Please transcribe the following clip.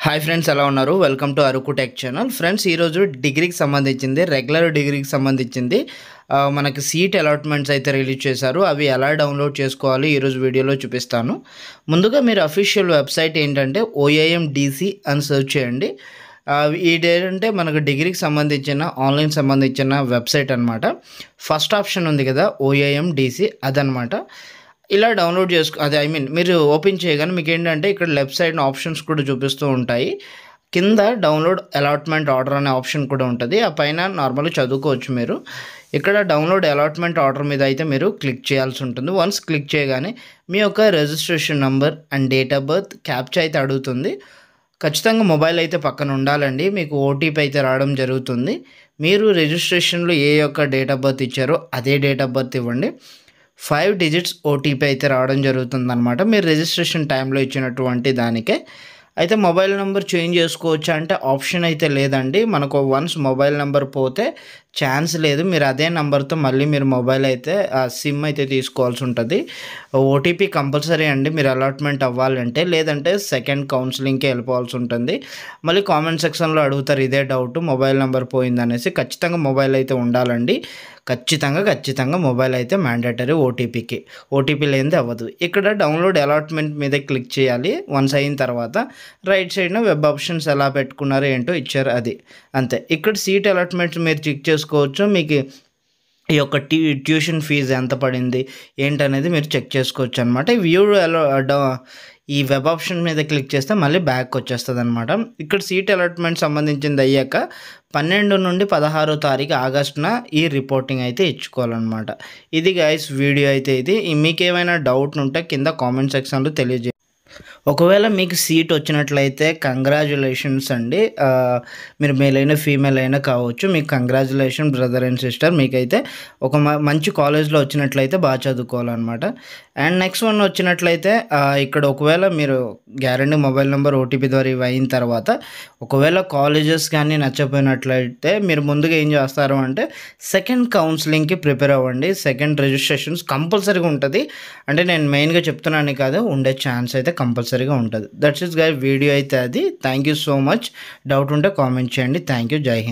Hi friends, ఎలా ఉన్నారు? Welcome to Araku tech channel. Friends, ఈరోజు డిగ్రీకి సంబంధించింది, రెగ్యులర్ డిగ్రీకి సంబంధించింది మనకి సీట్ అలాట్మెంట్స్ అయితే రిలీజ్ చేశారు. అవి ఎలా డౌన్లోడ్ చేసుకోవాలి ఈరోజు వీడియోలో చూపిస్తాను. ముందుగా మీరు అఫీషియల్ వెబ్సైట్ ఏంటంటే OAMDC అని సెర్చ్ చేయండి. ఇదేంటంటే మనకు డిగ్రీకి సంబంధించిన ఆన్లైన్ సంబంధించిన వెబ్సైట్ అనమాట. ఫస్ట్ ఆప్షన్ ఉంది కదా OAMDC, అదనమాట. ఇలా డౌన్లోడ్ అది మీరు ఓపెన్ చేయగానే మీకు ఏంటంటే ఇక్కడ లెఫ్ట్ సైడ్ ఆప్షన్స్ కూడా చూపిస్తూ ఉంటాయి. కింద డౌన్లోడ్ అలాట్మెంట్ ఆర్డర్ అనే ఆప్షన్ కూడా ఉంటుంది. ఆ పైన నార్మల్గా చదువుకోవచ్చు మీరు. ఇక్కడ డౌన్లోడ్ అలాట్మెంట్ ఆర్డర్ మీద అయితే మీరు క్లిక్ చేయాల్సి ఉంటుంది. వన్స్ క్లిక్ చేయగానే మీ యొక్క registration number and date of birth captcha అయితే అడుగుతుంది. ఖచ్చితంగా మొబైల్ అయితే పక్కన ఉండాలండి. మీకు ఓటీపీ అయితే రావడం జరుగుతుంది. మీరు రిజిస్ట్రేషన్లో ఏ యొక్క డేట్ ఆఫ్ బర్త్ ఇచ్చారో అదే డేట్ ఆఫ్ బర్త్ ఇవ్వండి. 5 డిజిట్స్ ఓటీపీ అయితే రావడం జరుగుతుందన్నమాట. మీరు రిజిస్ట్రేషన్ టైంలో ఇచ్చినటువంటి దానికే. అయితే మొబైల్ నెంబర్ చేంజ్ చేసుకోవచ్చా అంటే ఆప్షన్ అయితే లేదండి. మనకు వన్స్ మొబైల్ నెంబర్ పోతే ఛాన్స్ లేదు. మీరు అదే నెంబర్తో మళ్ళీ మీరు మొబైల్ అయితే సిమ్ అయితే తీసుకోవాల్సి ఉంటుంది. ఓటీపీ కంపల్సరీ అండి మీరు అలాట్మెంట్ అవ్వాలంటే, లేదంటే సెకండ్ కౌన్సిలింగ్కి వెళ్ళిపోవాల్సి ఉంటుంది. మళ్ళీ కామెంట్ సెక్షన్లో అడుగుతారు ఇదే డౌట్, మొబైల్ నెంబర్ పోయిందనేసి. ఖచ్చితంగా మొబైల్ అయితే ఉండాలండి. ఖచ్చితంగా మొబైల్ అయితే మ్యాండేటరీ ఓటీపీ లేనిది అవ్వదు. ఇక్కడ డౌన్లోడ్ అలాట్మెంట్ మీద క్లిక్ చేయాలి. వన్స్ అయిన తర్వాత రైట్ సైడ్న వెబ్ ఆప్షన్స్ ఎలా పెట్టుకున్నారో ఏంటో ఇచ్చారు, అది అంతే. ఇక్కడ సీట్ అలాట్మెంట్స్ మీరు చెక్ చేసుకోవచ్చు. మీకు ఈ యొక్క ట్యూషన్ ఫీజు ఎంత పడింది ఏంటనేది మీరు చెక్ చేసుకోవచ్చు అనమాట. ఈ వెబ్ ఆప్షన్ మీద క్లిక్ చేస్తే మళ్ళీ బ్యాక్ వచ్చేస్తుంది అనమాట. ఇక్కడ సీట్ అలాట్మెంట్ సంబంధించింది అయ్యాక 12 నుండి 16వ తారీఖు ఆగస్టున ఈ రిపోర్టింగ్ అయితే ఇచ్చుకోవాలన్నమాట. ఇది గైస్ వీడియో అయితే ఇది. మీకు ఏమైనా డౌట్ ఉంటే కింద కామెంట్ సెక్షన్లో తెలియజేయండి. ఒకవేళ మీకు సీట్ వచ్చినట్లయితే కంగ్రాచులేషన్స్ అండి. మీరు మేల్ అయినా ఫీమేల్ అయినా కావచ్చు. మీకు కంగ్రాచులేషన్ బ్రదర్ అండ్ సిస్టర్. మీకైతే ఒక మంచి కాలేజ్లో వచ్చినట్లయితే బాగా చదువుకోవాలన్నమాట. అండ్ నెక్స్ట్ వన్ వచ్చినట్లయితే ఇక్కడ ఒకవేళ మీరు గ్యారంటీ మొబైల్ నెంబర్ ఓటీపీ ద్వారా ఇవి అయిన తర్వాత ఒకవేళ కాలేజెస్ కానీ నచ్చపోయినట్లయితే మీరు ముందుగా ఏం చేస్తారు అంటే సెకండ్ కౌన్సిలింగ్కి ప్రిపేర్ అవ్వండి. సెకండ్ రిజిస్ట్రేషన్స్ కంపల్సరీగా ఉంటుంది. అంటే నేను మెయిన్గా చెప్తున్నాను కాదు, ఉండే ఛాన్స్ అయితే కంపల్సరీగా ఉంటుంది. దట్స్ ఇట్ గైస్, వీడియో అయితే అది. Thank you so much. Doubt ఉంటే కామెంట్ చేయండి. Thank you. జై హింద్.